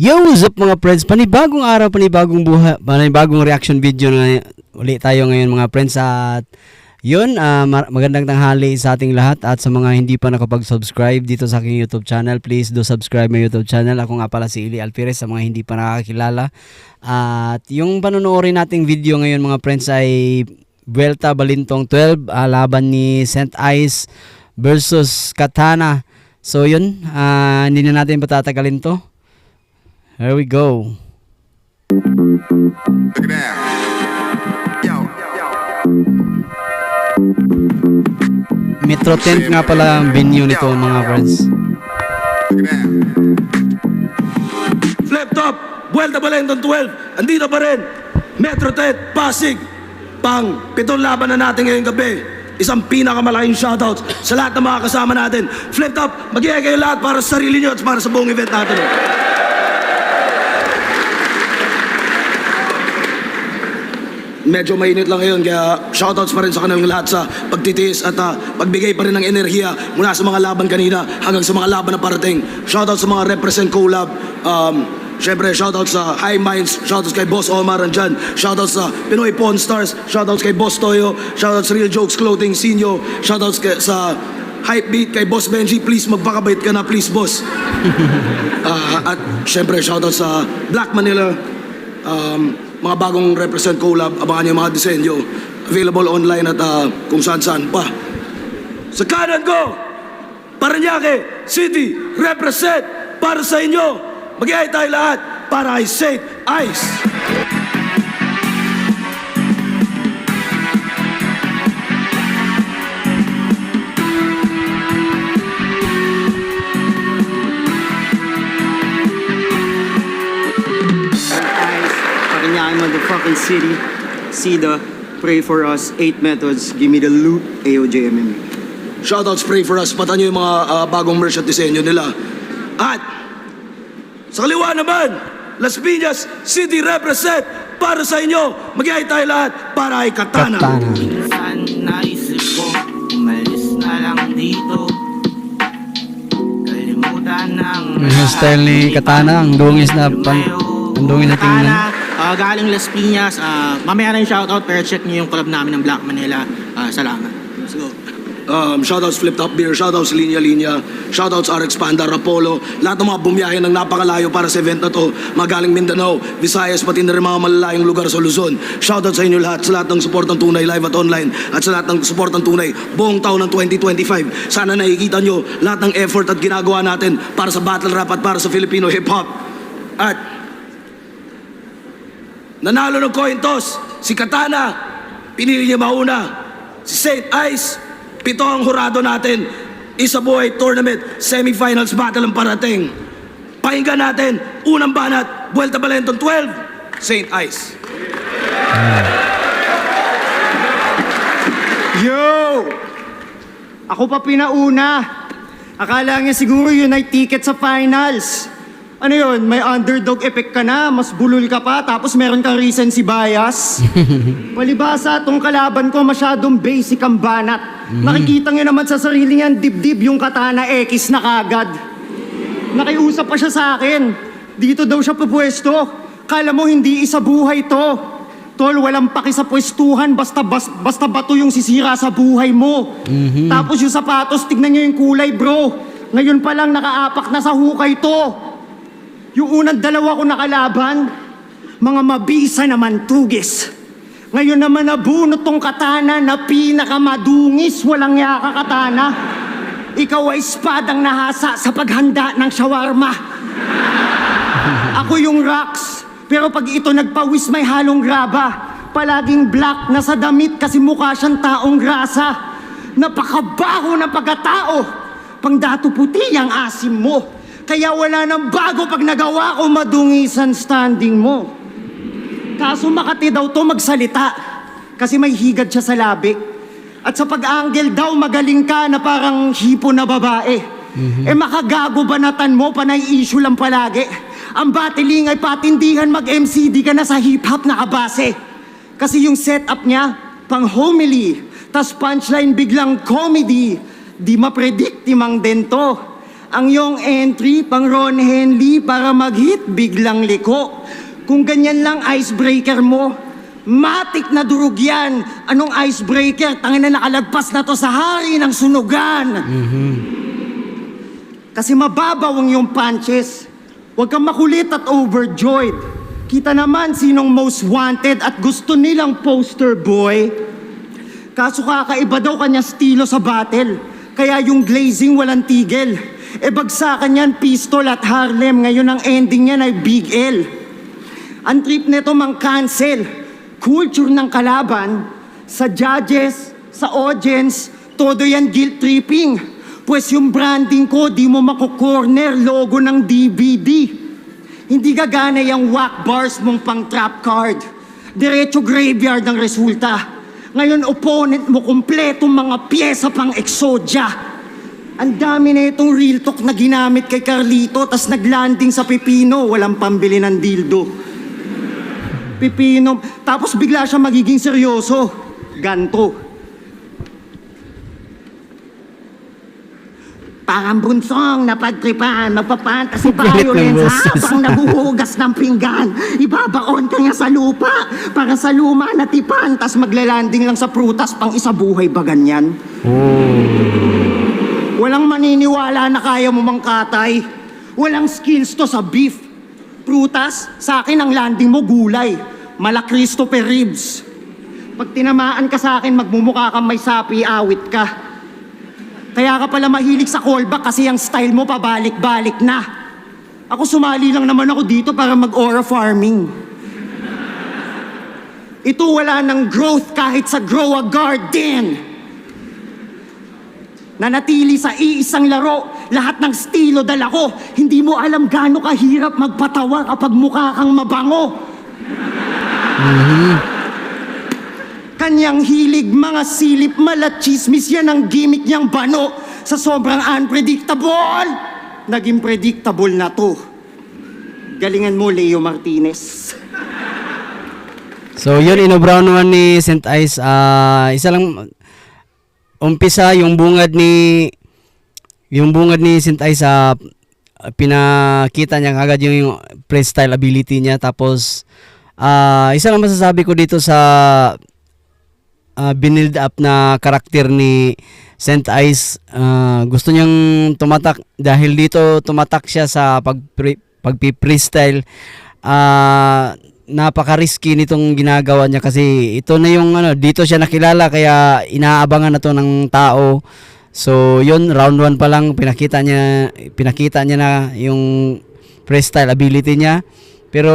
Yo, what's up mga friends? Panibagong araw, panibagong buhay, panibagong reaction video na ulit tayo ngayon mga friends. At yun, magandang tanghali sa ating lahat. At sa mga hindi pa nakapag-subscribe dito sa aking YouTube channel, please do subscribe my YouTube channel. Ako nga pala si Ili Alpires sa mga hindi pa nakakilala. At yung panonoorin nating video ngayon mga friends ay Vuelta Balintong 12, laban ni St. Ice versus Katana. So yun, hindi na natin patatagalin to. Here we go. Look at that. Yo. Metro Tent nga pala ang venue nito mga friends. Look at that. Flip top, Vuelta Balintong 12, andito pa rin, Metro Tet, Pasig, pang 7 laban na natin ngayong gabi. Isang pinakamalaking shoutout sa lahat ng mga kasama natin. Flip top, mag-iaya kayo lahat para sa sarili nyo at para sa buong event natin. Medyo mainit lang ngayon, kaya shoutouts pa rin sa kanilang lahat sa pagtitiis at pagbigay pa rin ng enerhiya mula sa mga laban kanina hanggang sa mga laban na parating. Shoutouts sa mga represent collab. Siyempre, shoutouts sa High Minds, shoutouts kay Boss Omar andyan, shoutouts sa Pinoy Pawn Stars, shoutouts kay Boss Toyo, shoutouts sa Real Jokes Clothing, Sinyo, shoutouts sa Hypebeat, kay Boss Benji, please magpakabait ka na, please boss. At siyempre, shoutouts sa Black Manila, mga bagong represent collab, abangan niyo mga disenyo, available online at kung saan-saan pa. Sa kanan ko, Parañaque City, represent para sa inyo. Mag-iay tayo lahat para kay St. Ice. Parañaque motherfucking city. Sida, pray for us. 8 methods, give me the loot. AOJMM. Shoutouts, pray for us. Patan nyo yung mga bagong merch at disenyo nila. At sa kaliwa naman, Las Piñas City represent para sa inyo. Mag-iay tayo lahat para kay Katana. Minsan naisip ko, umalis na lang dito. Kalimutan ng Yung style ni Katana, ang dungis na tingnan. Galing Las Piñas, mamaya na yung shoutout pero check niyo yung collab namin ng Black Manila. Salamat. Let's go. Shoutouts Flip Top Beer, shoutouts Linya Linya, shoutouts RX Panda, Rapolo, lahat ng mga bumiyahe ng napakalayo para sa event na to, magaling Mindanao, Visayas, pati na rin mga malalayong lugar sa Luzon. Shoutouts sa inyo lahat, sa lahat ng suportang tunay live at online, at sa lahat ng suportang tunay buong taon ng 2025. Sana nakikita nyo lahat ng effort at ginagawa natin para sa battle rap at para sa Filipino hip hop. At nanalo ng coin toss si Katana, pinili niya mauna. Si St. Ice, 7 ang hurado natin. Isa buhay tournament, semifinals battle ang parating. Pakinggan natin, unang banat, Vuelta Balintong 12, St. Ice. Yo! Ako pa pinauna. Akala niya siguro yun ay ticket sa finals. Ano yun, may underdog effect ka na, mas bulol ka pa, tapos meron kang recency bias. Palibasa, tong kalaban ko masyadong basic ang banat. Nakikita niyo naman sa sarili niyan, dibdib yung Katana X na kagad. Nakiusap pa siya sa akin. Dito daw siya pupwesto. Kala mo hindi isa buhay to. Tol, walang paki sa pwestuhan, basta bato yung sisira sa buhay mo. Tapos yung sapatos, tignan niyo yung kulay bro. Ngayon pa lang nakaapak na sa hukay to. Yung unang dalawa ko nakalaban, mga mabisa naman tugis. Ngayon naman nabunot tong Katana na pinakamadungis, walang yaka Katana. Ikaw ay espadang nahasa sa paghanda ng shawarma. Ako yung rocks, pero pag ito nagpawis may halong graba. Palaging black na sa damit kasi mukha siyang taong grasa. Napakabaho ng pagkatao, pangdato puti ang asim mo. Kaya wala nang bago pag nagawa ko madungisan standing mo. Kaso Makati daw to magsalita kasi may higad siya sa labi. At sa pag-angle daw magaling ka na parang hipo na babae. Eh makagago banatan mo, panay issue lang palagi. Ang battling ay patindihan mag-MCD ka na sa hip-hop na kabase. Kasi yung setup niya, pang homily, tas punchline biglang comedy. Di mapredict timang dento. Ang iyong entry, pang Ron Henley, para mag-hit, biglang liko. Kung ganyan lang icebreaker mo, matik na durog yan. Anong icebreaker? Tangina, nakalagpas na to sa hari ng sunugan. Kasi mababaw ang iyong punches. Huwag kang makulit at overjoyed. Kita naman sinong most wanted at gusto nilang poster boy. Kaso kakaiba daw kanya estilo sa battle. Kaya yung glazing walang tigil. E bagsakan yan Pistol at Harlem. Ngayon ang ending niyan ay Big L. Ang trip nito mang cancel. Culture ng kalaban. Sa judges, sa audience, todo yan guilt tripping. Pues yung branding ko, di mo mako-corner logo ng DVD. Hindi gagana yung whack bars mong pang trap card. Diretso graveyard ang resulta. Ngayon opponent mo kompletong mga pyesa pang Exodia. Ang dami na itong real talk na ginamit kay Carlito tas naglanding sa Pipino, walang pambili ng dildo. Pipino, tapos bigla siya magiging seryoso. Ganto. Parang bunsong napagtripan, magpapantasy violence habang nabuhugas ng pinggan. Ibabaon ka niya sa lupa para sa luma na tipan, tas maglalanding lang sa prutas pang isa buhay ba ganyan? Walang maniniwala na kaya mo mangkatay. Walang skills to sa beef. Prutas, sa akin ang landing mo gulay. Mala Christopher Reeves. Pag tinamaan ka sa akin, magmumukha kang may sapi, awit ka. Kaya ka pala mahilig sa callback kasi ang style mo pabalik-balik na. Ako sumali lang naman ako dito para mag-aura farming. Ito wala ng growth kahit sa grow a garden. Nanatili sa iisang laro, lahat ng estilo dala ko. Hindi mo alam gaano kahirap magpatawa kapag mukha kang mabango. Kanyang hilig, mga silip, malat, chismis, yan ang gimmick niyang bano. Sa sobrang unpredictable, naging predictable na to. Galingan mo, Leo Martinez. So yun, inobrown naman ni St. Ice. Isa lang umpisa yung bungad ni St. Ice, pinakita niya agad yung freestyle ability niya. Tapos isa lang masasabi ko dito sa binild up na karakter ni St. Ice, gusto niyang tumatak dahil dito tumatak siya sa pagpi-freestyle. Napaka-risky nitong ginagawa niya kasi ito na yung dito siya nakilala kaya inaabangan na to ng tao. So yun, round 1 pa lang pinakita niya na yung freestyle ability niya. Pero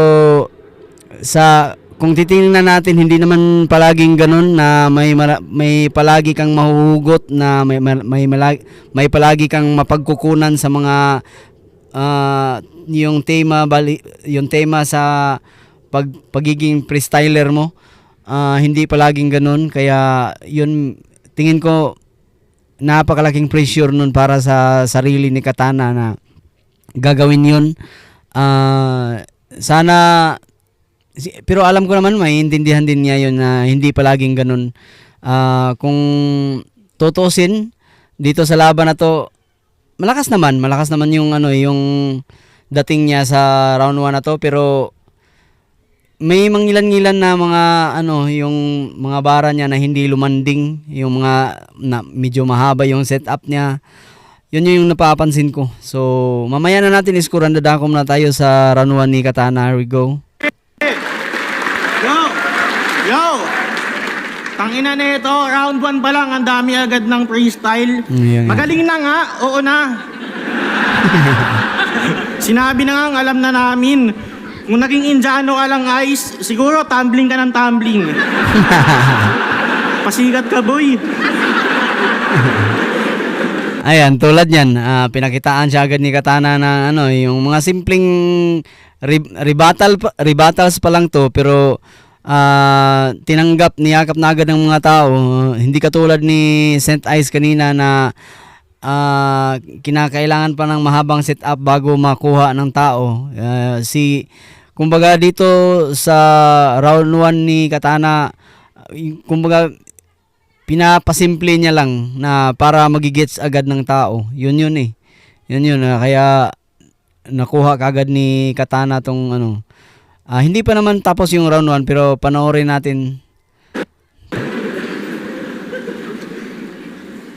kung titingnan natin, hindi naman palaging ganun na may palagi kang mahuhugot, na may palagi kang mapagkukunan sa mga yung tema sa pagiging freestyler mo. Hindi palaging ganun, kaya yun, tingin ko napakalaking pressure nun para sa sarili ni Katana na gagawin yun. Sana, pero alam ko naman maiintindihan din niya yun na hindi palaging ganun. Kung tutusin dito sa laban na to, malakas naman yung yung dating niya sa round 1 na to, pero may mangilan-ngilan na mga yung mga bara niya na hindi lumanding, yung mga na medyo mahaba yung setup niya. Yun yung napapansin ko. So mamaya na natin iskuran, dadakom na tayo sa round 1 ni Katana. Here we go. Yo! Tangina na ito, round 1 pa lang, ang dami agad ng freestyle. Yan. Magaling na nga, oo na. Sinabi na nga, alam na namin. Kung naging Indiano ka lang, Ice, siguro tumbling ka ng tumbling. Pasikat ka, boy. Ayan, tulad yan, pinakitaan siya agad ni Katana na yung mga simpleng rebuttals pa lang to, pero niyakap na agad ng mga tao. Hindi katulad ni St. Ice kanina na kinakailangan pa ng mahabang setup bago makuha ng tao. Kumbaga dito sa round 1 ni Katana, kumbaga pinapasimple niya lang na para magigets agad ng tao. Yun eh. Yun, kaya nakuha kagad ni Katana tong ano. Hindi pa naman tapos yung round 1 pero panoorin natin.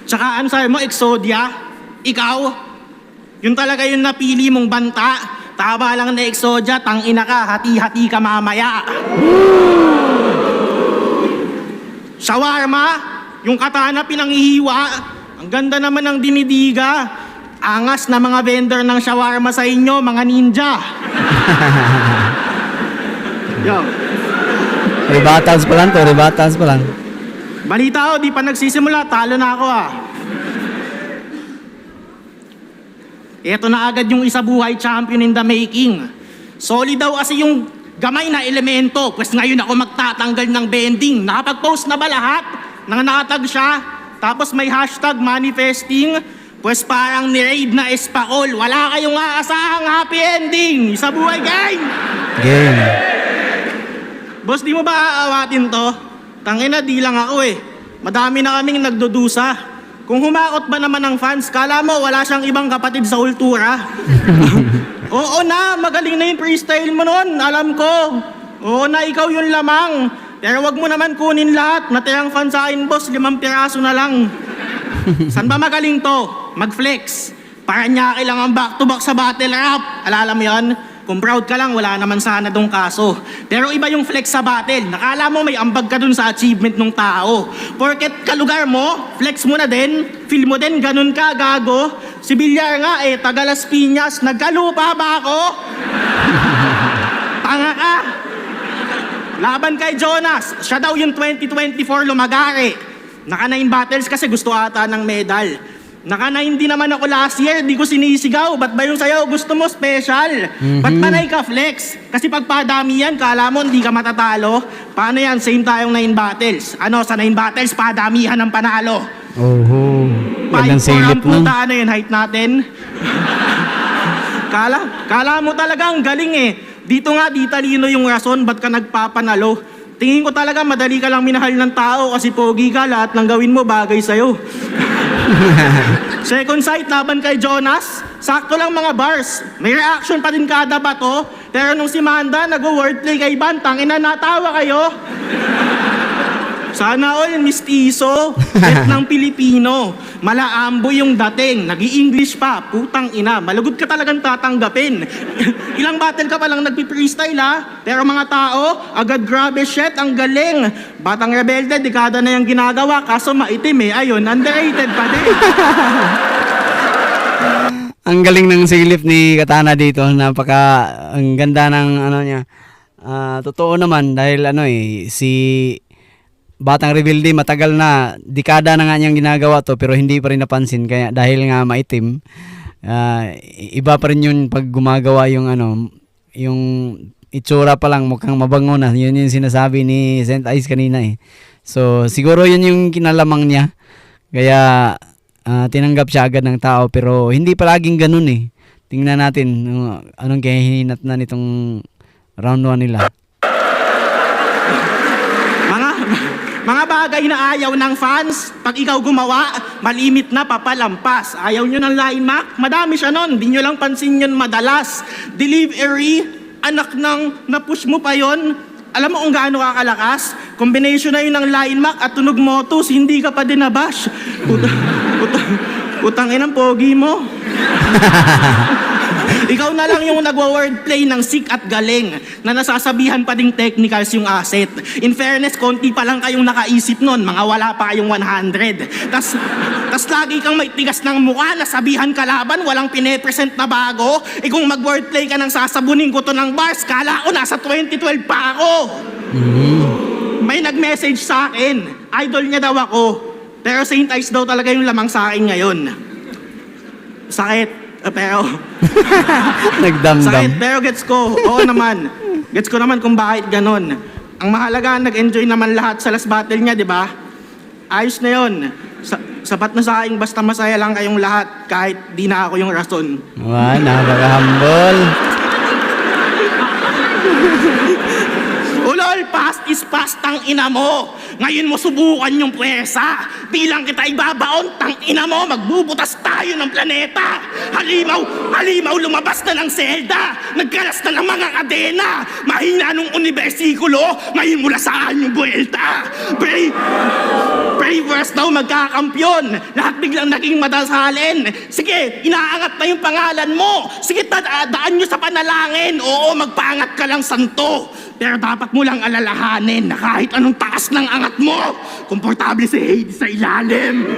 Tsaka ano sabi mo, Exodia? Ikaw? Yun talaga yung napili mong banta. Tama lang na Exodia, tangina ka, hati-hati ka mamaya. Shawarma? Yung Katana pinanghihiwa? Ang ganda naman ng dinidiga. Angas na mga vendor ng shawarma sa inyo, mga ninja. Yo. Rebattles pa lang to, rebattles pa lang. Balita ko, di pa nagsisimula, talo na ako Ito na agad yung isa buhay champion in the making. Solid daw kasi yung gamay na elemento, pues ngayon ako magtatanggal ng bending. Nakapag-post na ba lahat? Nang nakatag siya, tapos may hashtag manifesting, pues parang ni-raid na espakol. Wala kayong aasahang happy ending sa buhay game! Game. Boss, di mo ba aawatin to? Tangina, di lang ako Madami na kaming nagdudusa. Kung humakot ba naman ng fans, kala mo wala siyang ibang kapatid sa ultura? Oo na, magaling na yung freestyle mo nun, alam ko. Oo na, ikaw yung lamang. Pero wag mo naman kunin lahat. Natirang fan sa akin, boss, 5 piraso na lang. San ba magaling to? Mag-flex. Paranaque lang ang back-to-back sa battle rap. Alala mo yun? Kung proud ka lang, wala naman sana dong kaso. Pero iba yung flex sa battle. Nakala mo may ambag ka dun sa achievement ng tao. Porket kalugar mo, flex mo na din, feel mo din, ganun ka, gago. Si Villar nga taga Las Piñas, nagkalupa ba ako? Tanga ka. Laban kay Jonas, siya daw yung 2024 lumagari. Naka 9 battles kasi gusto ata ng medal. Naka 9 din naman ako last year, di ko sinisigaw. Ba't ba yung sayo gusto mo special? Ba't panay ka flex? Kasi pag padami yan, kala mo hindi ka matatalo. Paano yan? Same tayong 9 battles. Ano, sa 9 battles, padamihan ang panalo. Oh, gandang 5'4" silip ang nun. puta, ano yun, height natin? Kala mo talaga ang galing Dito nga, di talino yung rason, ba't ka nagpapanalo? Tingin ko talaga madali ka lang minahal ng tao kasi pogi ka, lahat ng gawin mo bagay sa'yo. Second sight, laban kay Jonas. Sakto lang mga bars. May reaction pa din kada bato. Pero nung si Manda nag-wordplay kay Bantang, natawa kayo. Sana all mistiso, bet ng Pilipino. Malaambo yung dating, nag-i-English pa, putang ina. Malugod ka talagang tatanggapin. Ilang battle ka palang nagpi-freestyle Pero mga tao, agad grabe shit, ang galing. Batang rebelde, dekada na yung ginagawa, kaso maitim Ayun, underrated pa din. Ang galing ng silip ni Katana dito. Ang ganda ng ano niya. Totoo naman dahil si Batang Rebelde matagal na, dekada na nga niyang ginagawa to pero hindi pa rin napansin kaya dahil nga maitim. Iba pa rin yun pag gumagawa yung yung itsura pa lang mukhang mabango na. Yun yung sinasabi ni Saint Ice kanina So siguro yun yung kinalamang niya. Kaya tinanggap siya agad ng tao pero hindi palaging ganun Tingnan natin anong kahihinat na nitong round 1 nila. Mga bagay na ayaw ng fans, pag ikaw gumawa, malimit na papalampas. Ayaw nyo ng line mark, madami siya nun, di nyo lang pansin yun madalas. Delivery, anak ng napush mo pa yon. Alam mo kung gaano kakalakas? Combination na yun ng line mark at tunog motos, hindi ka pa din nabash. Utang inang pogi mo. Ikaw na lang yung nagwa-wordplay ng sick at galing na nasasabihan pa ding technicals yung asset. In fairness, konti pa lang kayong nakaisip nun, mga wala pa kayong 100. Tas lagi kang may tigas ng mukha, nasabihan kalaban, walang pine-present na bago. Kung mag-wordplay ka ng sasabunin ko to ng bars, kala ko nasa 2012 pa ako. May nag-message sa akin, idol niya daw ako. Pero Saint Ice daw talaga yung lamang sa akin ngayon. Sakit. Pero Nagdamdam. sakit, pero gets ko. Oo naman. Gets ko naman kung bakit ganon. Ang mahalaga, nag-enjoy naman lahat sa last battle niya, di ba? Ayos na yun. Sapat na sa akin, basta masaya lang kayong lahat kahit di na ako yung rason. Napaka-humble. Ulol, past is past, tang ina mo. Ngayon mo subukan yung pwersa. Bilang kita ibabaon, tang ina mo, magbubutas tayo ng planeta. Halimaw, lumabas na ng selda. Nagkalas na ng mga kadena. Mahina nung unibersikulo, ngayon mula saan yung buwelta. Bravers daw magkakampyon. Lahat biglang naging madasalin. Sige, inaangat na yung pangalan mo. Sige, daan nyo sa panalangin. Oo, magpangat ka lang santo. Pero dapat mo lang alalahanin na kahit anong taas ng angat mo, komportable si Hades sa ilalim.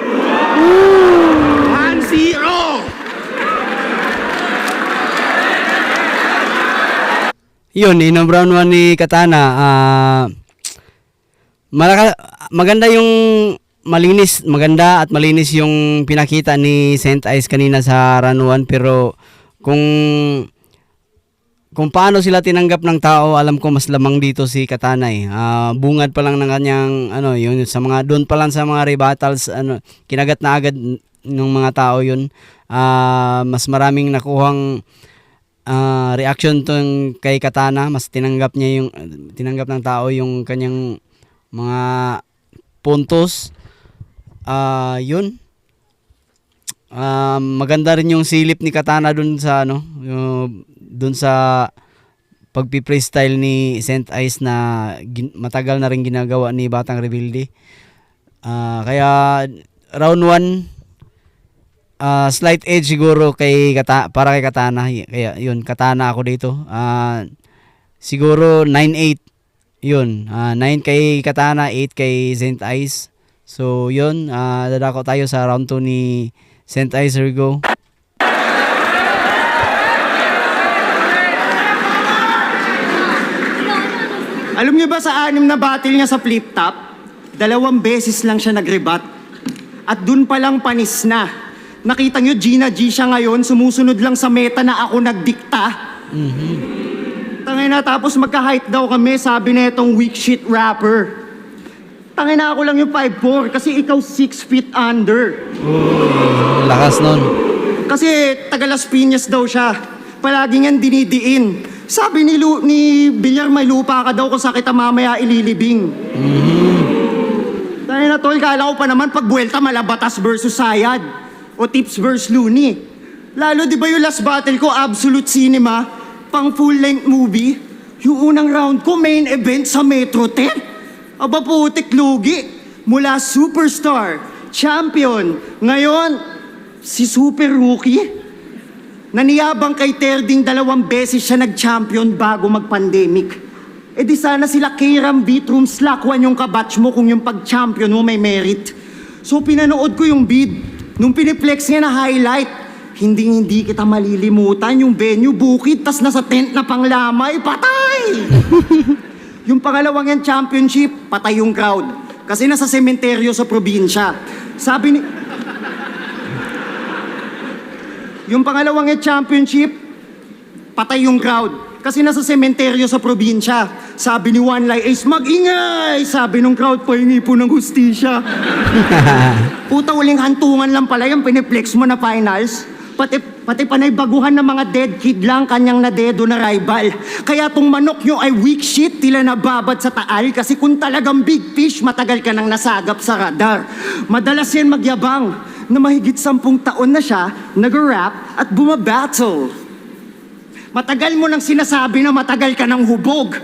1-0! Yun, in round 1 ni Katana, maganda yung maganda at malinis yung pinakita ni Saint Ice kanina sa round 1, pero kung paano sila tinanggap ng tao, alam ko mas lamang dito si Katana eh. Bungad pa lang ng kanyang yun sa mga doon pa lang sa mga rebuttals, kinagat na agad ng mga tao yun. Mas maraming nakuhang reaction tong kay Katana, mas tinanggap ng tao yung kanyang mga puntos. Yun. Maganda rin yung silip ni Katana dun sa dun sa pagpi-freestyle ni Saint Ice na matagal na rin ginagawa ni Batang Rebelde. Kaya round 1, slight edge siguro para kay Katana. Kaya yun, Katana ako dito. Siguro 9-8. Yun, 9 kay Katana, 8 kay Saint Ice. So yun, dadako tayo sa round 2 ni Saint Ice. Here we go. Alam niyo ba sa 6 na battle niya sa flip top, 2 beses lang siya nag-rebut. At dun palang panis na. Nakita niyo, Gina G siya ngayon, sumusunod lang sa meta na ako nagdikta. Tangina, tapos magka-height daw kami, sabi na itong weak shit rapper. Tangina, ako lang yung 5'4", kasi ikaw 6 feet under. Lakas nun. Kasi taga Las Piñas daw siya. Palagi niyang dinidiin. Sabi ni Bilyar, may lupa ka daw kung sa kita mamaya ililibing. Dahil na tol, kala ko pa naman pag buwelta Malabatas versus Sayad. O Tips versus Looney. Lalo di ba yung last battle ko, Absolute Cinema, pang full-length movie? Yung unang round ko, main event sa Metro 10. Aba putik lugi. Mula superstar, champion, ngayon, si super rookie. Naniyabang kay Terding 2 beses siya nag-champion bago mag-pandemic. E di sana sila Kairam, Beatroom, Slackwaan yung kabatch mo kung yung pag-champion mo may merit. So pinanood ko yung bid. Nung piniplex niya na highlight, hindi kita malilimutan yung venue bukid, tas nasa tent na panglamay, patay! Yung pangalawang yan championship, patay yung crowd. Kasi nasa sementeryo sa probinsya. Sabi ni... Yung pangalawang championship, patay yung crowd. Kasi nasa sementeryo sa probinsya. Sabi ni One Lie Ace, mag-ingay! Sabi nung crowd, pahingi po ng hustisya. Puta, uling hantungan lang pala yung piniplex mo na finals. Pati panay baguhan ng mga dead kid lang kanyang nadedo na rival. Kaya tong manok nyo ay weak shit, tila nababad sa taal. Kasi kung talagang big fish, matagal ka nang nasagap sa radar. Madalas yan magyabang na mahigit 10 taon na siya, nag-rap at bumabattle. Matagal mo nang sinasabi na matagal ka nang hubog.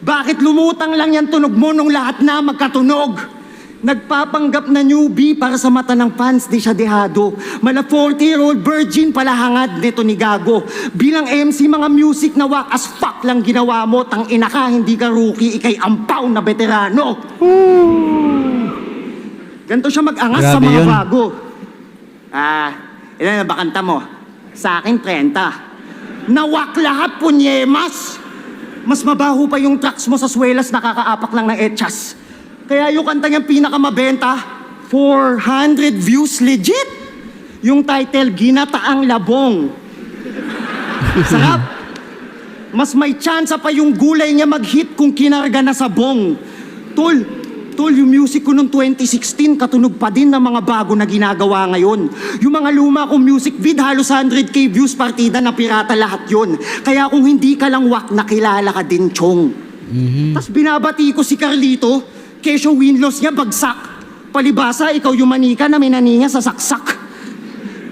Bakit lumutang lang yan tunog mo nung lahat na magkatunog? Nagpapanggap na newbie para sa mata ng fans, di siya dehado. Mala 40-year-old virgin pala hangad nito ni Gago. Bilang MC, mga music na wak as fuck lang ginawa mo. Tang ina ka, hindi ka rookie, ikay ampaw na veterano. Ganito siya mag-angas Grabe sa mga yun. bago. Ilan na ba kanta mo? Sa akin, 30. Nawak lahat, punyemas! Mas mabaho pa yung tracks mo sa swelas, nakakaapak lang ng etchas. Kaya yung kanta niyang pinakamabenta, 400 views legit. Yung title, Ginataang Labong. Sarap. Mas may chance pa yung gulay niya mag-hit kung kinarga na sa bong. Tol, yung music ko noong 2016, katunog pa din ng mga bago na ginagawa ngayon. Yung mga luma kong music vid, halos 100k views partida na pirata lahat yon. Kaya kung hindi ka lang wak, nakilala ka din, chong. Tapos binabati ko si Carlito, kesyo win-loss niya bagsak. Palibasa, ikaw yung manika na minani niya sa saksak.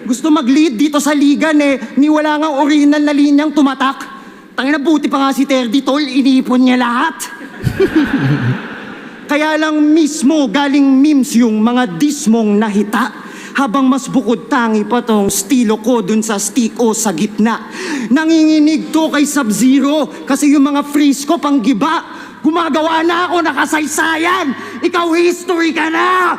Gusto mag-lead dito sa ligan ni wala nga original na linyang tumatak. Tangina, buti pa nga si Terdy Tol, inipon niya lahat. Kaya lang mismo galing memes yung mga dismong nahita. Habang mas bukod tangi pa tong stilo ko dun sa stick o sa gitna. Nanginginig to kay Sub-Zero kasi yung mga freeze ko pang giba. Gumagawa na ako nakasaysayan. Ikaw history ka na!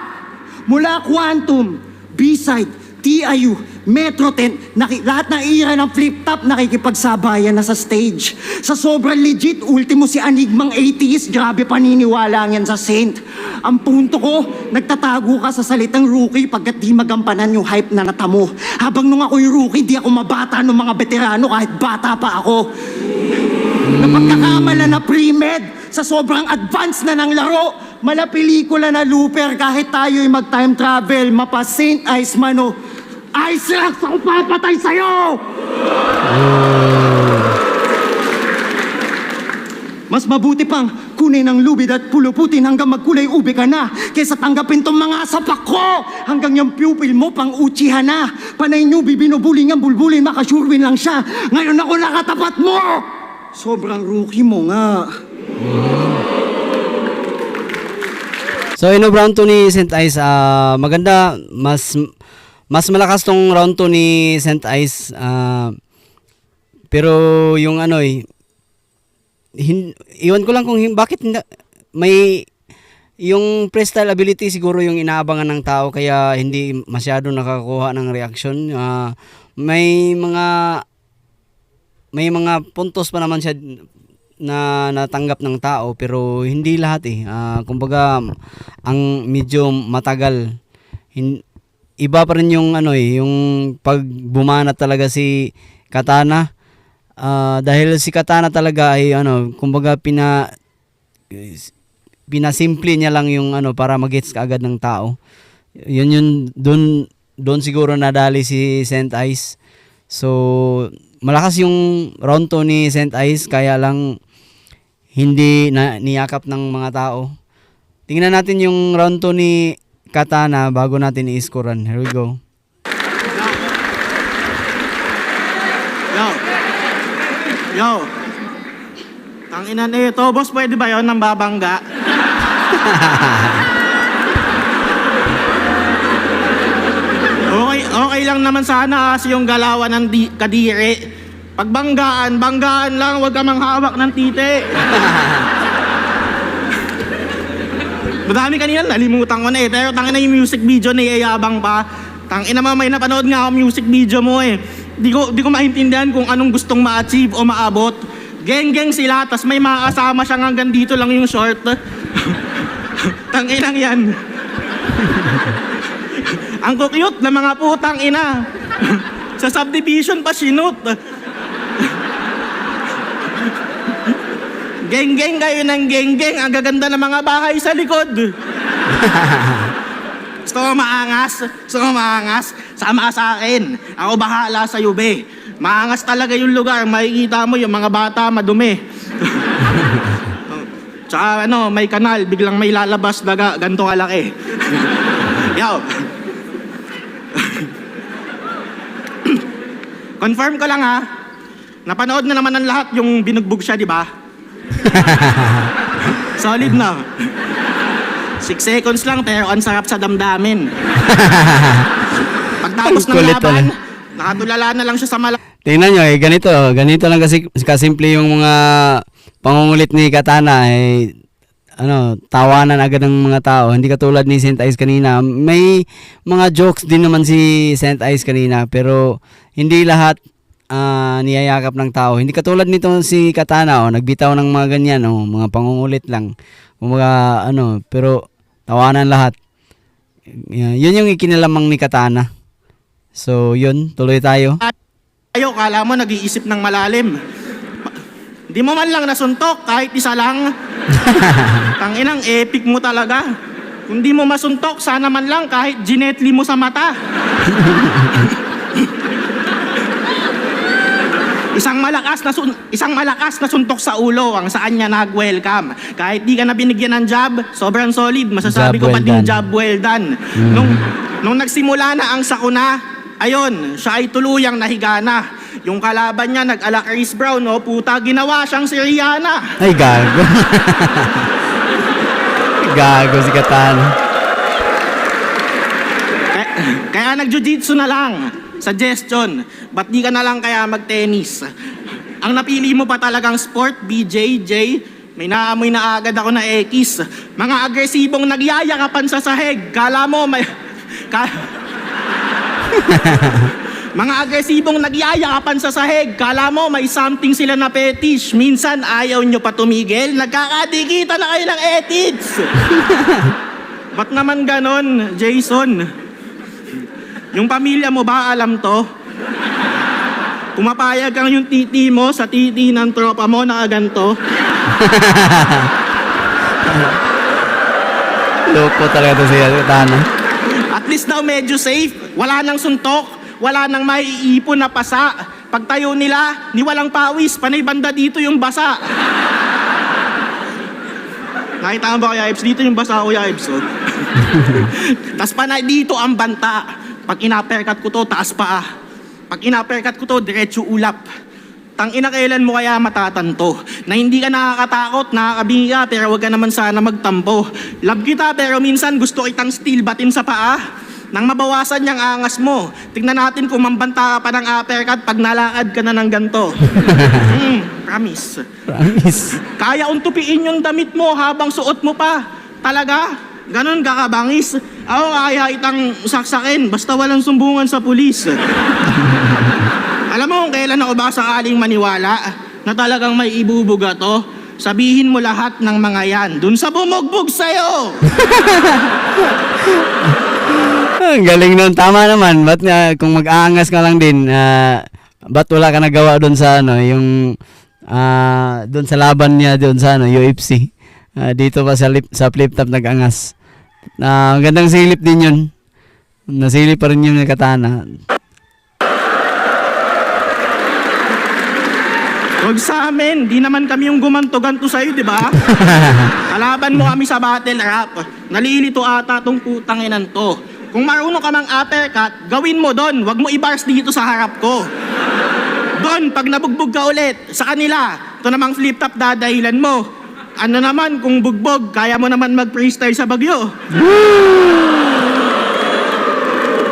Mula Quantum, B-Side, TIU, Metro 10, lahat ng era ng flip-top nakikipagsabayan na sa stage. Sa sobrang legit, ultimo si Enigmang 80s, grabe paniniwala yan sa Saint. Ang punto ko, nagtatago ka sa salitang rookie pagkat di magampanan yung hype na natamo. Habang nung ako'y rookie, di ako mabata ng mga veterano kahit bata pa ako. Napagkakamala na pre-med, sa sobrang advance na ng laro, mala pelikula na looper kahit tayo'y mag-time travel, mapa Saint Ice Mano. Ice Rex, ako papatay sa'yo! Mas mabuti pang kunin ang lubid at puluputin hanggang magkulay ube ka na kaysa tanggapin tong mga sapak ko hanggang yung pupil mo pang uchihan na. Panay nyo bibinubuling ang bulbulin, makasurwin lang siya. Ngayon ako nakatapat mo! Sobrang rookie mo nga. So, round 2 ni St. Ice, maganda, mas malakas tong round 2 ni St. Ice, pero yung iwan ko lang kung bakit hindi, may yung freestyle ability siguro yung inaabangan ng tao kaya hindi masyado nakakuha ng reaction. May mga puntos pa naman siya na natanggap ng tao pero hindi lahat kumbaga ang medyo matagal. Iba pa rin yung yung pag bumanat talaga si Katana. Dahil si Katana talaga ay kumbaga pinasimple niya lang yung para mag-gets kaagad ng tao. Yun doon siguro nadali si St. Ice. So malakas yung round 2 ni St. Ice kaya lang hindi niyakap ng mga tao. Tingnan natin yung round 2 ni Katana bago natin i-scorean. Here we go. Yo. Tangina nito, boss, pwede ba yun nang babangga? Okay lang naman sana kasi yung galawan ng kadiri. Pag banggaan lang, huwag ka manghawak ng titi. Madami kanina, nalimutan ko na pero tangina yung music video na iyayabang pa. Tangina may napanood nga ako music video mo Di ko maintindihan kung anong gustong ma-achieve o maabot. Geng-geng sila, tas may mga kasama siyang hanggang dito lang yung short. Tanginang yan. Ang cute na mga putang ina. Sa subdivision pa sinut. Geng-geng kayo ng geng-geng. Ang gaganda ng mga bahay sa likod. Gusto mo maangas? Sama ka sa akin. Ako bahala sa be. Maangas talaga yung lugar. Makikita mo yung mga bata madumi. Tsaka may kanal. Biglang may lalabas daga. Ganto kalaki. Yo. Confirm ko lang Napanood na naman ng lahat yung binugbog siya, di ba? Solid na. 6 seconds lang pero ang sarap sa damdamin. Pagtapos ng laban, nakatulala na lang siya sa Tingnan nyo ganito lang kasi kasimple yung mga pangungulit ni Katana tawanan agad ng mga tao. Hindi katulad ni St. Ice kanina. May mga jokes din naman si St. Ice kanina pero hindi lahat niyayakap ng tao. Hindi katulad nito si Katana nagbitaw ng mga ganyan mga pangungulit lang. Kumbaga pero tawanan lahat. Yun yung ikinalamang ni Katana. So yun, tuloy tayo. Kala mo nag-iisip ng malalim. Di mo man lang nasuntok kahit isa lang. Tanginang epic mo talaga. Kung di mo masuntok, sana man lang kahit ginetli mo sa mata. Isang malakas na suntok sa ulo ang saan niya nag-welcome. Kahit di ka na binigyan ng job, sobrang solid. Masasabi Job ko pa well din done. job well done. Nung nagsimula na ang sakuna, ayun, siya ay tuluyang nahiga na. Yung kalaban niya nag-ala Chris Brown, no? Puta, ginawa siyang si Rihanna. Ay, gago. Gago si Katana. Kaya nag-jiu-jitsu na lang. Suggestion, ba't di ka na lang kaya mag-tennis? Ang napili mo pa talagang sport, BJJ, may naamoy na agad ako na X. Mga agresibong nagyayakapan sa sahig. Kala mo may... Mga agresibong nagyayakapan sa sahig. Kala mo may something sila na fetish. Minsan ayaw nyo pa tumigil. Nagkakadikita na kayo ng ethics. Ba't naman ganon, Jason? Yung pamilya mo ba alam to? Pumapayag kang yung titi mo sa titi ng tropa mo na ganto. Loko talaga to si Katana. At least daw medyo safe. Wala nang suntok. Wala nang maiipon na pasa. Pagtayo nila, ni walang pawis. Panay banda dito yung basa. Nakita mo ba kaya Ibs? Dito yung basa ko, Ibs. Oh. Tas panay dito ang banta. Pag inaperkat ko to, taas pa. Pag inaperkat ko to, diretso ulap. Tangina, kailan mo kaya matatanto? Na hindi ka nakakatakot, nakakabingi ka, pero wag ka naman sana magtampo. Love kita, pero minsan gusto kitang steel batin sa paa. Nang mabawasan niyang angas mo, tignan natin kung mambanta ka pa ng uppercut pag nalakad ka na ng ganto. Promise. Promise. Kaya untupiin yung damit mo habang suot mo pa. Talaga? Ganon ka kabangis? Ako kaya itang saksakin basta walang sumbungan sa pulis. Alam mo kung kailan ako ba sakaling maniwala na talagang may ibubuga to? Sabihin mo lahat ng mga yan dun sa bumugbog sa'yo. Ang galing nun. Tama naman. Ba't kung mag-aangas ka lang din, ba't wala ka nagawa doon sa yung doon sa laban niya doon sa UFC. Dito pa sa flip top nag-angas. Ang gandang silip din yun. Nasilip pa rin yung Katana. Huwag sa amin, di naman kami yung gumanto-ganto sa'yo, di ba? Kalaban mo kami sa battle rap. Nalilito ata tong putang inan to. Kung marunong ka mang uppercut, gawin mo doon. Huwag mo i-bars dito sa harap ko. Doon, pag nabugbog ka ulit, sa kanila, ito namang flip top dadahilan mo. Ano naman, kung bugbog, kaya mo naman mag-freestyle sa Bagyo.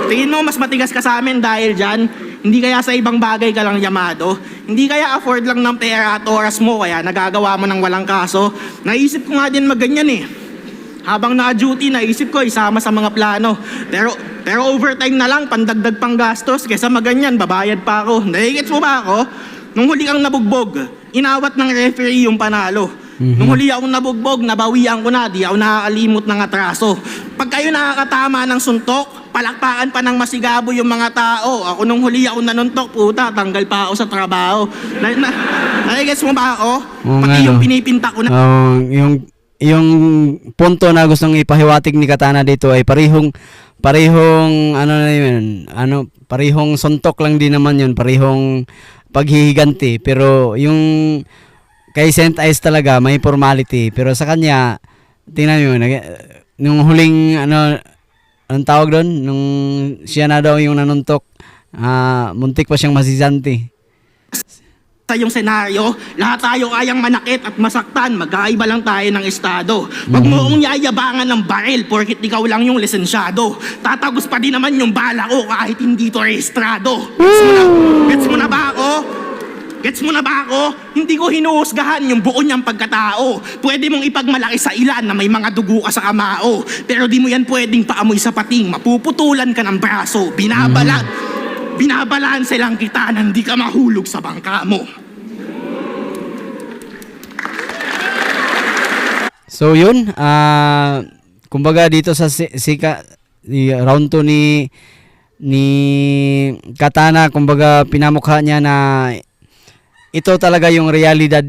Tingin mo, mas matigas ka sa amin dahil dyan? Hindi kaya sa ibang bagay ka lang yamado? Hindi kaya afford lang ng pera at oras mo kaya nagagawa mo ng walang kaso? Naisip ko nga din magganyan eh. Habang naka-duty, naisip ko isama sa mga plano. Pero overtime na lang, pandagdag pang gastos. Kesa maganyan, babayad pa ako. Nahigits mo ba ako? Nung huli kang nabugbog, inawat ng referee yung panalo. Nung huli akong nabugbog, nabawian ko na, di ako nakakalimot ng atraso. Pag kayo nakakatama ng suntok, palakpakan pa ng masigabo yung mga tao. Ako nung huli ako nanuntok, puta, tanggal pa ako sa trabaho. Nahigits mo ba ako? Pati yung pinipinta ko na... yung punto na gustong ipahiwatig ni Katana dito ay parehong parehong suntok lang din naman yun, parehong paghihiganti, pero yung kay Saint Ice talaga may formality, pero sa kanya tingnan mo nung huling anong tawag doon, nung siya na daw yung nanuntok, muntik pa siyang masisanti. Sa yung senaryo, lahat tayo kayang manakit at masaktan, magkaiba lang tayo ng estado. Huwag mo akong yayabangan ng baril porkit ikaw lang yung lisensyado. Tatagos pa din naman yung bala ko kahit hindi to rehistrado. Gets mo na ba ako? Gets mo na ba ako? Hindi ko hinuhusgahan yung buo niyang pagkatao. Pwede mong ipagmalaki sa ilan na may mga dugo ka sa kamao. Pero di mo yan pwedeng paamoy sa pating, mapuputulan ka ng braso. Binabalanse lang kita nang di ka mahulog sa bangka mo. So yun, kumbaga dito sa round 2 ni Katana, kumbaga pinamukha niya na ito talaga yung realidad.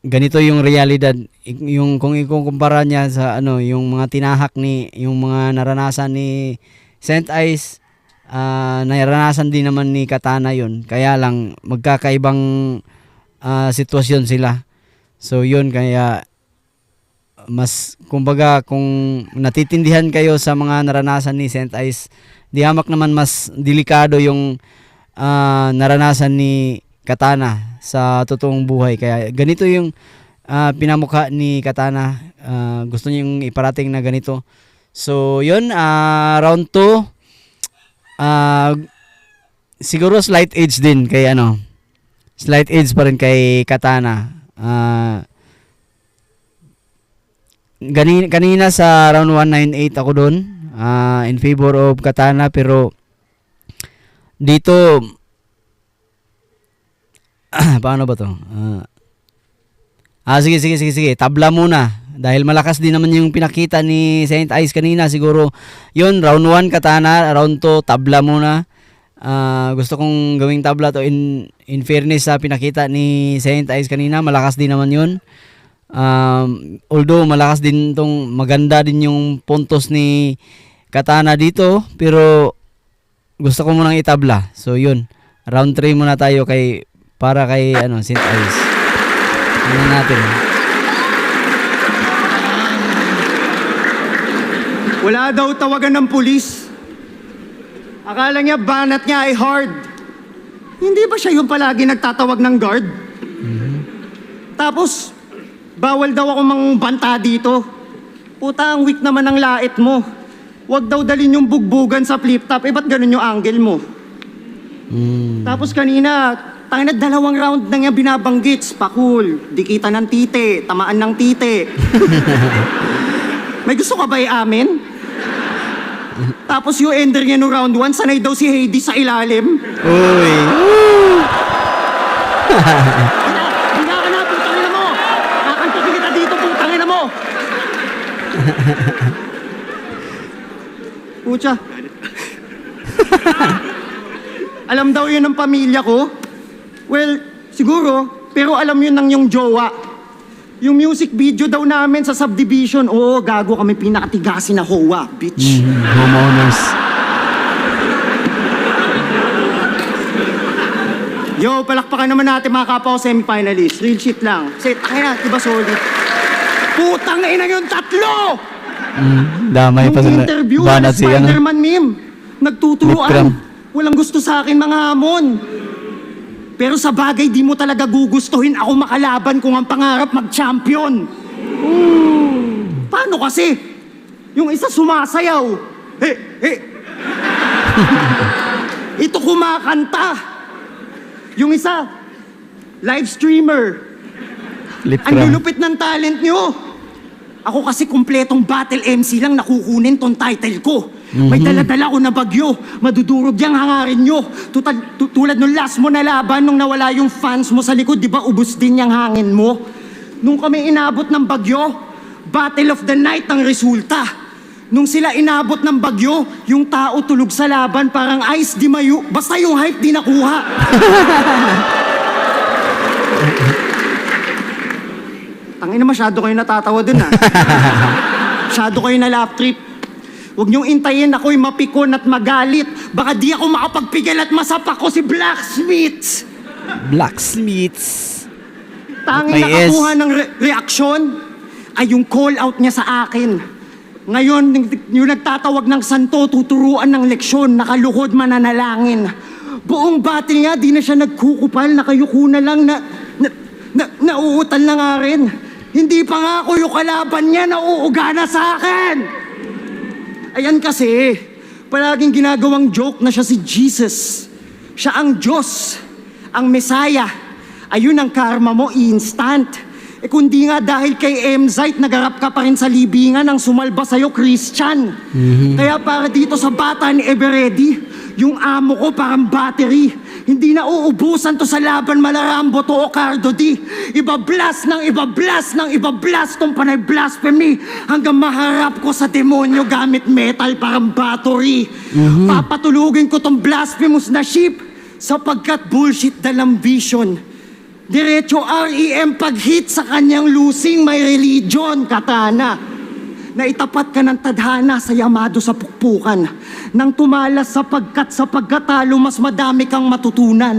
Ganito yung realidad. Yung kung ikukumpara niya sa yung mga tinahak yung mga naranasan ni Saint Ice, naranasan din naman ni Katana yun. Kaya lang magkakaibang sitwasyon sila. So yun, kaya mas kumbaga kung natitindihan kayo sa mga naranasan ni Saint Ice, di hamak naman mas delikado yung naranasan ni Katana sa totoong buhay. Kaya ganito yung pinamukha ni Katana. Gusto niyang iparating na ganito. So yun, round 2. Siguro slight edge din kay slight edge pa rin kay Katana. Kanina sa round 198 ako doon in favor of Katana, pero dito paano ba to? Sige, tabla muna dahil malakas din naman yung pinakita ni Saint Ice kanina. Siguro yun, round 1 Katana, round 2 tabla muna. Gusto kong gawing tabla to in fairness sa pinakita ni Saint Ice kanina. Malakas din naman yun. Although malakas din tong, maganda din yung puntos ni Katana dito, pero gusto ko munang itabla. So yun, round 3 muna tayo para kay Saint Ice. Ano natin? Wala daw tawagan ng pulis. Akala niya banat niya ay hard. Hindi ba siya yung palagi nagtatawag ng guard? Tapos, bawal daw ako mangbanta dito. Puta, ang weak naman ng lait mo. Huwag daw dalhin yung bugbugan sa flip-top. Ba't ganun yung angle mo? Tapos kanina, tangina, 2 round na nga binabanggit. Pakul, dikita ng tite, tamaan ng tite. May gusto ka ba i-amin? Tapos yung ender niya no round 1, sanay daw si Hades sa ilalim. Uy. Hina ka na, putangin na mo! Kakantukin kita dito, putangin na mo! Pucha. Alam daw yun ng pamilya ko? Well, siguro, pero alam yun ng yung jowa. Yung music video daw namin sa Subdivision, oo, gago kami pinakatigasin na hoa, bitch. Homeowners. Yo, palakpakan naman natin mga kapwa ko semifinalist. Real shit lang. Kasi, na, diba solid? Putang na ina yung 3! Damay pa Yung sila. interview, Banat si Spider-Man meme. Nagtuturuan. Lipgram. Walang gusto sa akin mga hamon. Pero sa bagay, di mo talaga gugustuhin ako makalaban kung ang pangarap mag-champion. Paano kasi? Yung isa sumasayaw. Ito kumakanta. Yung isa, live streamer. Ang Lipgram. lulupit ng talent nyo. Ako kasi kumpletong battle MC lang nakukunin tong title ko. May dala-dala ko na bagyo. Madudurog yung hangarin nyo. Tulad nung last mo na laban, nung nawala yung fans mo sa likod, di ba ubus din yung hangin mo? Nung kami inabot ng bagyo, Battle of the Night ang resulta. Nung sila inabot ng bagyo, yung tao tulog sa laban parang ice di mayu. Basta yung hype di nakuha. Tangina, masyado kayo natatawa dun ha. Masyado kayo na laugh trip. Huwag niyong intayin ako'y mapikon at magalit. Baka di ako makapagpigil at masapak ko si Blacksmith. Blacksmiths. Tanging May nakakuha ng reaksyon ay yung call out niya sa akin. Ngayon, yung nagtatawag ng santo, tuturuan ng leksyon, nakaluhod mananalangin. Buong battle nga, di na siya nagkukupal, nakayuko na lang nauutal na nga rin. Hindi pa nga ako yung kalaban niya, nauuga na sa akin. Ayan kasi, palaging ginagawang joke na siya si Jesus. Siya ang Diyos, ang Messiah. Ayun ang karma mo, instant. Kundi nga dahil kay Emzite, nagarap ka pa rin sa libingan ng sumalba sa'yo, Christian. Kaya para dito sa bata ni Everready, yung amo ko parang battery. Hindi na uubusan to sa laban Malarambo to o Cardo D. Iba-blast tong panay blasphemy hanggang maharap ko sa demonyo gamit metal parang battery. Papatulugin ko tong blasphemous na ship sapagkat bullshit dalang vision. Diretso REM pag-hit sa kanyang losing may religion, Katana. na itapat ka ng tadhana sa yamado sa pukpukan. Nang tumalas sapagkat sa pagkatalo mas madami kang matutunan.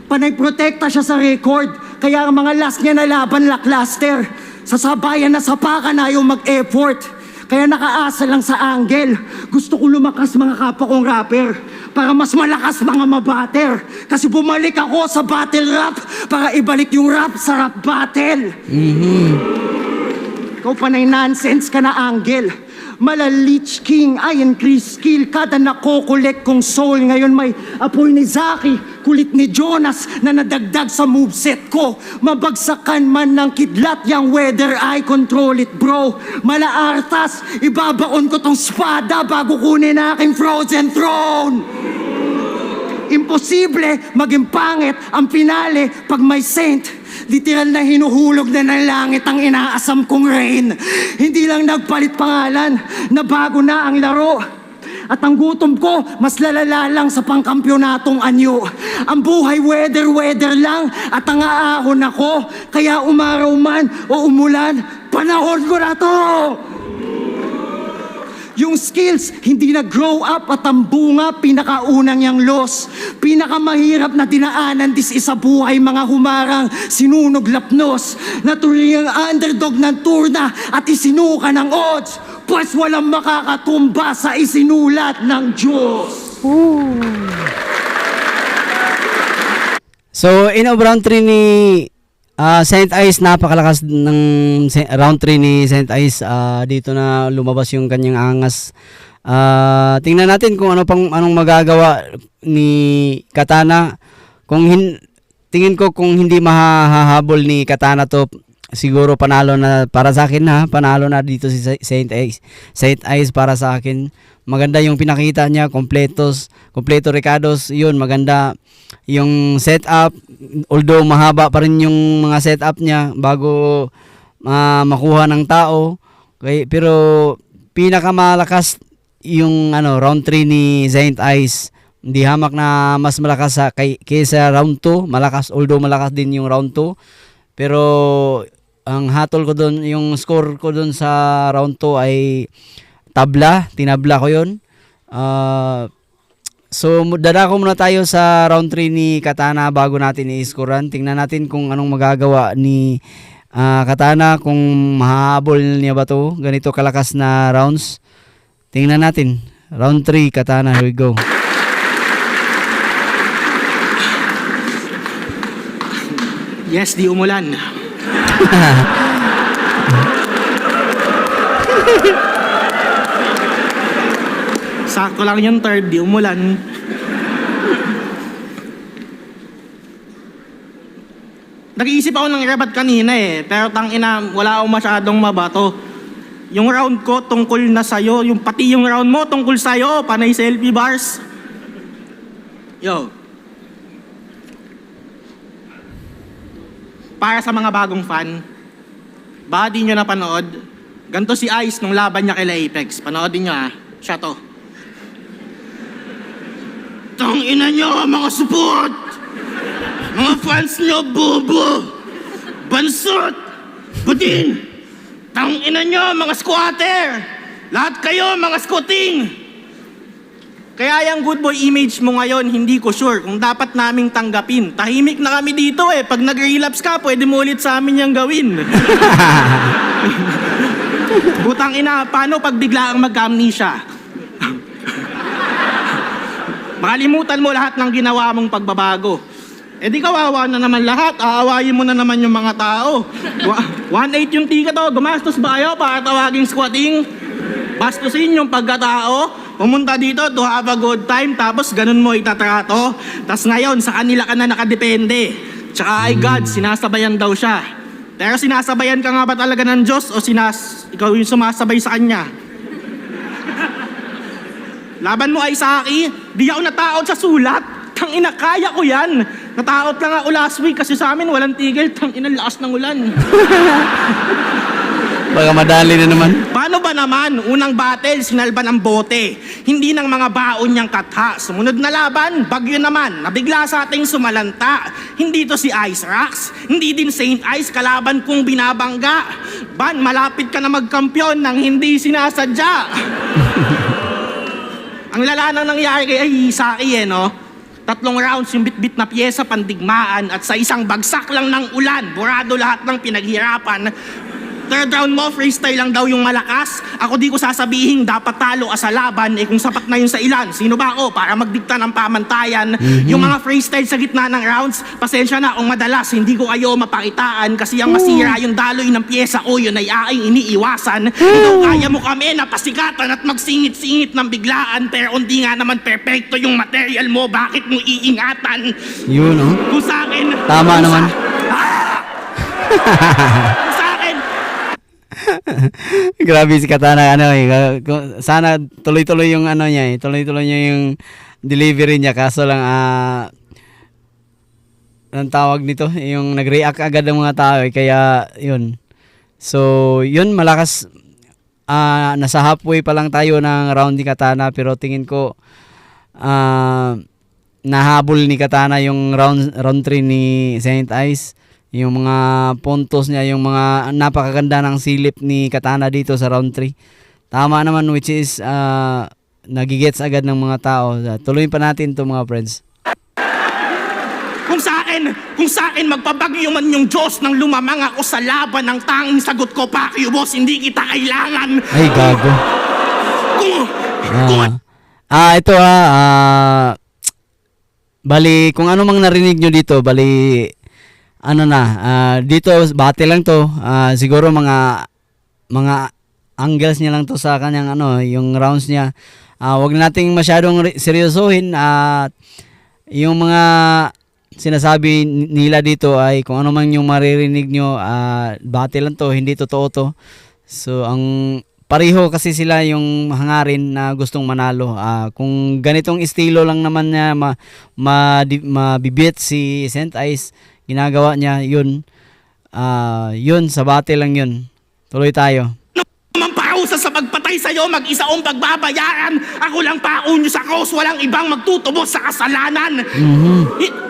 Panay protekta siya sa record, kaya ang mga last niya na laban lackluster. Sa sabayan na sapakan ayaw mag-effort, kaya nakaasa lang sa angle. Gusto ko lumakas mga kapwa kong rapper, para mas malakas mga mabatter. Kasi bumalik ako sa battle rap, para ibalik yung rap sa rap battle. Ikaw panay nonsense ka na angle. Mala Lich King, Iron Chris Kill, kada nakokolek kong soul. Ngayon may apoy ni Zaki, kulit ni Jonas na nadagdag sa moveset ko. Mabagsakan man ng kidlat, yang weather, I control it bro. Mala Artas, ibabaon ko tong spada bago kunin aking frozen throne. Imposible maging pangit ang pinale pag may saint. Literal na hinuhulog na ng langit ang inaasam kong rain. Hindi lang nagpalit pangalan, nabago na ang laro. At ang gutom ko, mas lalala lang sa pangkampyonatong anyo. Ang buhay weather lang at ang aahon ako. Kaya umaraw man o umulan, panahon ko na to! Yung skills, hindi na-grow up at ang bunga, pinakaunang yang loss. Pinakamahirap na dinaanan, this is a buhay, mga humarang, sinunog lapnos. Natuloy ang underdog ng turna at isinuka ng odds. Pues walang makakatumba sa isinulat ng Diyos. So, in round 3 ni Saint Ice, napakalakas ng round 3 ni Saint Ice. Dito na lumabas yung kanyang angas. Tingnan natin kung anong magagawa ni Katana. Tingin ko kung hindi mahahabol ni Katana to, siguro panalo na para sa akin ha. Panalo na dito si Saint Ice. Saint Ice para sa akin. Maganda yung pinakita niya, kompleto recados, yun, maganda yung setup, although mahaba pa rin yung mga setup niya bago makuha ng tao. Okay, pero pinakamalakas yung round 3 ni Saint Ice. Hindi hamak na mas malakas kaysa round 2, malakas, although malakas din yung round 2. Pero ang hatol ko doon, yung score ko doon sa round 2 ay tinabla ko yun. So dadako muna tayo sa round 3 ni Katana bago natin i-scorean. Tingnan natin kung anong magagawa ni Katana, kung mahahabol niya ba to ganito kalakas na rounds. Tingnan natin. Round 3 Katana, here we go. Yes, di umulan. Sakto lang yung third, di umulan. Nag-iisip ako ng rabat kanina pero tangina, wala akong masyadong mabato. Yung round ko tungkol na sa'yo, pati yung round mo tungkol sa'yo, panay selfie bars. Yo. Para sa mga bagong fan, baka di nyo napanood, ganito si Ice nung laban niya kay Apex. Panoodin nyo siya to. Tangina nyo mga support! Mga fans nyo, bobo! Bansot! Budin! Tangina nyo mga squatter! Lahat kayo mga squatting! Kaya yung good boy image mo ngayon, hindi ko sure kung dapat naming tanggapin. Tahimik na kami dito Pag nag-relapse ka, pwede mo ulit sa amin yung gawin. Butang ina, paano pag bigla ang mag-amnesia? Makalimutan mo lahat ng ginawa mong pagbabago. Di kawawa na naman lahat. Aawayin mo na naman yung mga tao. 1.8 yung ticket gumastos ba kayo para tawaging squatting? Bastusin yung pagkatao, pumunta dito to have a good time, tapos ganun mo itatrato. Tapos ngayon, sa kanila ka na nakadepende. Tsaka ay God, sinasabayan daw siya. Pero sinasabayan ka nga ba talaga ng Diyos o ikaw yung sumasabay sa Kanya? Laban mo ay Saki, di ako natakot sa sulat. Tangina, kaya ko yan. Natakot lang ako last week kasi sa amin walang tigil. Tangina, lakas ng ulan. Baka madali na naman. Paano ba naman? Unang battle, sinalba ng bote. Hindi ng mga baon niyang katha. Sumunod na laban, bagyo naman. Nabigla sa ating sumalanta. Hindi to si Ice Rocks. Hindi din Saint Ice, kalaban kong binabangga. Ban, malapit ka na magkampiyon nang hindi sinasadya. Ang lala nang nangyari kay Hisaki no? 3 rounds yung bit-bit na pyesa pandigmaan at sa isang bagsak lang ng ulan, burado lahat ng pinaghirapan. 3rd round mo, freestyle lang daw yung malakas. Ako di ko sasabihin dapat talo ka sa laban, kung sapat na yun sa ilan. Sino ba ako para magdikta ng pamantayan? Yung mga freestyle sa gitna ng rounds, pasensya na kung madalas hindi ko kayo mapakitaan kasi ang masira yung daloy ng pyesa ko, yun ay aking iniiwasan. Ikaw kaya mo kami na pasikatan at magsingit-singit ng biglaan, pero hindi nga naman perfecto yung material mo, bakit mo iingatan? Yun, oh. Kung sa akin... Tama naman. Kung sa akin, Grabe si Katana, ano sana tuloy-tuloy yung ano niya, tuloy-tuloy niya yung delivery niya, kaso lang ang tawag nito, yung nag-react agad ng mga tao, kaya yun. So, yun, malakas. Nasa halfway pa lang tayo ng round ni Katana, pero tingin ko nahabol ni Katana yung round 3 ni Saint Ice. Yung mga puntos niya, yung mga napakaganda ng silip ni Katana dito sa round 3. Tama naman, which is nagigets agad ng mga tao. Tuloyin pa natin to mga friends. Kung sa akin magpabagyo man yung Diyos nang lumamang ako sa laban, ng tanging sagot ko, Pacquiao boss, hindi kita kailangan. Ay, gago. Ito bali, kung ano mang narinig nyo dito, bali, dito, bate lang to, siguro mga angles niya lang to sa kanyang yung rounds niya. Wag nating masyadong seryosohin, yung mga sinasabi nila dito ay kung ano man yung maririnig nyo, bate lang to, hindi totoo to. So, ang pareho kasi sila yung hangarin na gustong manalo. Kung ganitong estilo lang naman niya mabibit si Saint Ice, ginagawa niya, yun, sa bate lang yun. Tuloy tayo. Mamparusa sa pagpatay sa'yo, mag-isa kong pagbabayaran. Ako lang pako nyo sa cross, walang ibang magtutubos sa kasalanan.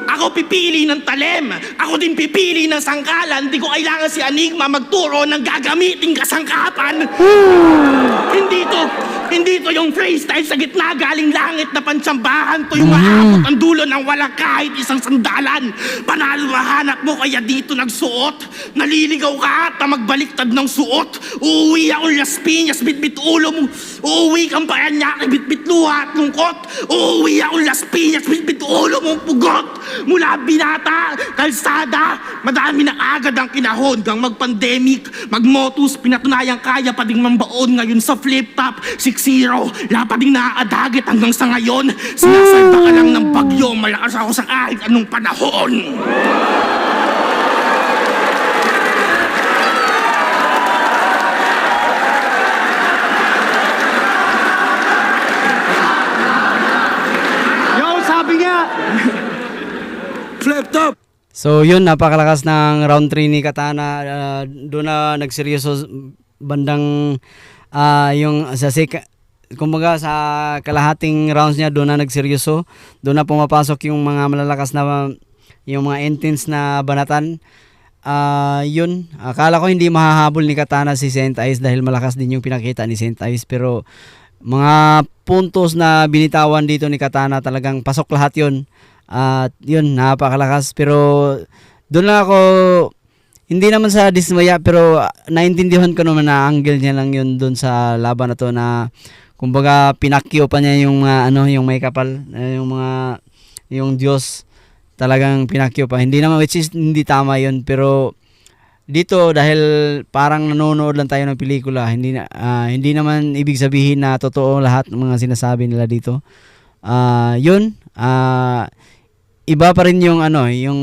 Ako pipili ng talem. Ako din pipili ng sangkalan. Di ko kailangan si Enigma magturo ng gagamiting kasangkapan. Hindi to yung freestyle sa gitna galing langit na pantsambahan. To yung maabot ang dulo ng walang kahit isang sandalan. Panalo mahanap mo kaya dito nagsuot. Naliligaw ka at magbaliktad ng suot. Uuwi ako Las Piñas, bitbit ulo mo. Uuwi kang Parañaque, bitbit luha at lungkot. Uuwi ako Las Piñas, bitbit ulo mong pugot. Mula binata, kalsada, madami na agad ang kinahon hanggang mag-pandemic. Mag-motus, pinatunayang kaya pa ding mambaon ngayon sa flip-top. 6-0, lapa ding nakakadagit hanggang sa ngayon. Sinasalba ka lang ng bagyo, malakas ako sa kahit anong panahon. Yo, sabi niya! Flip top! So yun, napakalakas ng round 3 ni Katana. Doon na nagseryoso bandang yung kumbaga sa kalahating rounds niya, doon na nagseryoso. Doon na pumapasok yung mga malalakas na yung mga intense na banatan. Yun, akala ko hindi mahahabol ni Katana si Saint Ice dahil malakas din yung pinakita ni Saint Ice, pero mga puntos na binitawan dito ni Katana, talagang pasok lahat yun. At yun, napakalakas. Pero doon lang ako, hindi naman sa dismaya, pero naintindihan ko naman na angle niya lang yun doon sa laban na to, na kumbaga pinakyo pa niya yung yung may kapal, yung Diyos, talagang pinakyo pa. Hindi naman, which is hindi tama yun, pero dito dahil parang nanonood lang tayo ng pelikula, hindi naman ibig sabihin na totoo lahat ng mga sinasabi nila dito. Yun, iba pa rin yung yung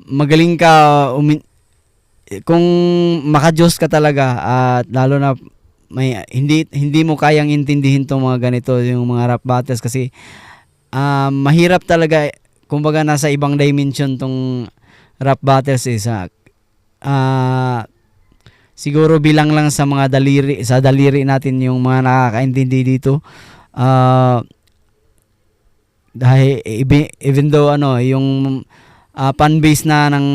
magaling ka kung maka-Diyos ka talaga, at lalo na hindi mo kayang intindihin tong mga ganito, yung mga rap battles, kasi mahirap talaga, kumbaga nasa ibang dimension tong rap battles siguro bilang lang sa mga daliri natin yung mga nakakaintindi dito. Dahil even though yung fan base na ng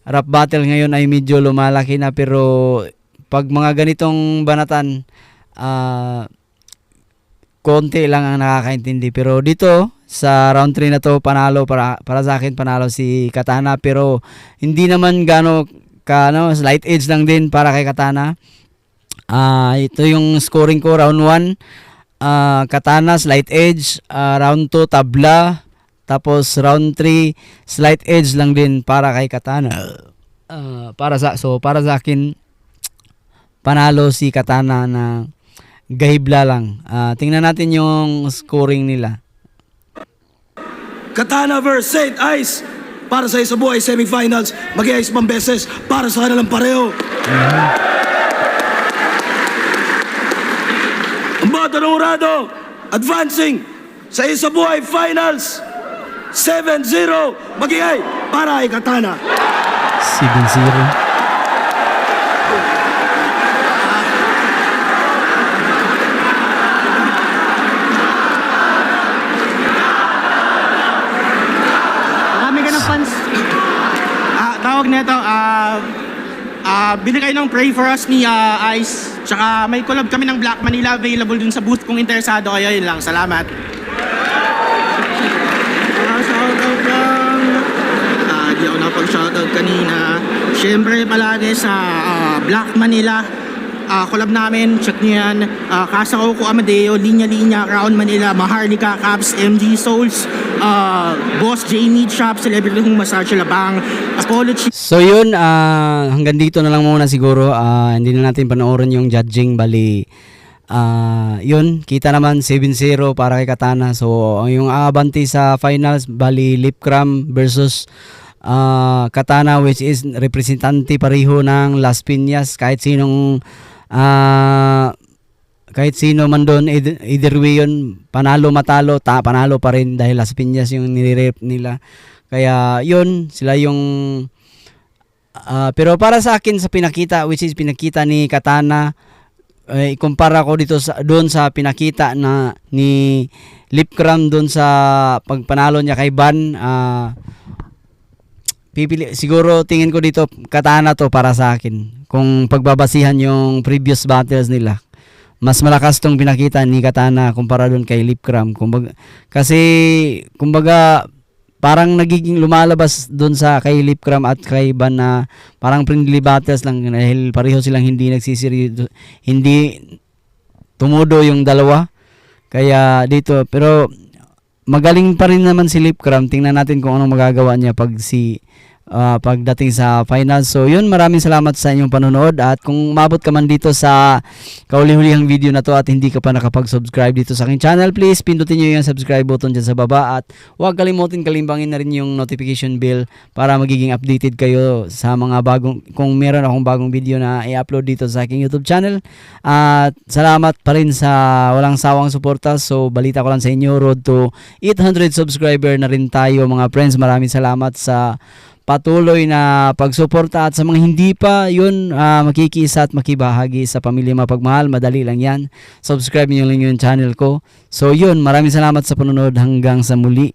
rap battle ngayon ay medyo lumalaki na, pero pag mga ganitong banatan, konti lang ang nakakaintindi. Pero dito sa round 3 na to, panalo para sa akin, panalo si Katana, pero hindi naman gaano slight edge lang din para kay Katana. Ito yung scoring ko, round 1 Katana slight edge, round 2 tabla, tapos round 3 slight edge lang din para kay Katana. Para sa akin, panalo si Katana na gahibla lang. Tingnan natin yung scoring nila. Katana versus Saint Ice para sa isa buhay semifinals. Mag-i-ice pang beses para sa kanilang pareho. Ang bata ng Urado advancing sa isa buhay finals. 7-0 mag-i-ay para kay Katana. 7-0. Marami ka ng fans. Tawag nito, bili kayo ng Pray For Us ni Ice. Tsaka may collab kami ng Black Manila available dun sa booth kung interesado kayo. Yun lang, salamat. Shoutout lang. Di ako napag-shoutout kanina. Siyempre palagi sa Black Manila. Collab namin, check nyo yan. Casa Coco Amadeo, Linya Linya, Crown Manila, Maharlika, Caps, MG Souls, Boss J Meat Shop, Celebrity Hong Massage Labang, Apollo Chief. So yun, hanggang dito na lang muna siguro. Hindi na natin panoorin yung judging, bali yun, kita naman 7-0 para kay Katana. So yung aabanti sa finals, bali Lipcram versus Katana, which is representante pareho ng Las Piñas. Kahit sino man doon, either way yun, panalo matalo, panalo pa rin dahil Las Piñas yung nire-rep nila. Kaya yun, sila yung pero para sa akin sa pinakita, which is pinakita ni Katana, ikumpara ko dito doon sa pinakita na ni Lipcram doon sa pagpanalo niya kay Van. Siguro tingin ko dito Katana to para sa akin. Kung pagbabasihan yung previous battles nila, mas malakas tong pinakita ni Katana kumpara doon kay Lipcram. Kasi parang nagiging lumalabas doon sa kay Lipcram at kay Van na parang friendly battles lang dahil pareho silang hindi nagsisiryoso, hindi tumudo yung dalawa. Kaya dito, pero magaling pa rin naman si Lipcram. Tingnan natin kung anong magagawa niya pagdating sa finals. So yun, maraming salamat sa inyong panonood, at kung umabot ka man dito sa kauli-hulihang video na to at hindi ka pa nakapag-subscribe dito sa aking channel, please pindutin nyo yung subscribe button dyan sa baba, at huwag kalimutin kalimbangin na rin yung notification bell para magiging updated kayo sa mga kung meron akong bagong video na i-upload dito sa aking YouTube channel. At salamat pa rin sa walang sawang suporta. So balita ko lang sa inyo, road to 800 subscriber na rin tayo mga friends. Maraming salamat sa patuloy na pagsuporta, at sa mga hindi pa, yun, makikisa at makibahagi sa Pamilya Mapagmahal. Madali lang yan, subscribe nyo lang yung channel ko. So yun, maraming salamat sa panonood, hanggang sa muli.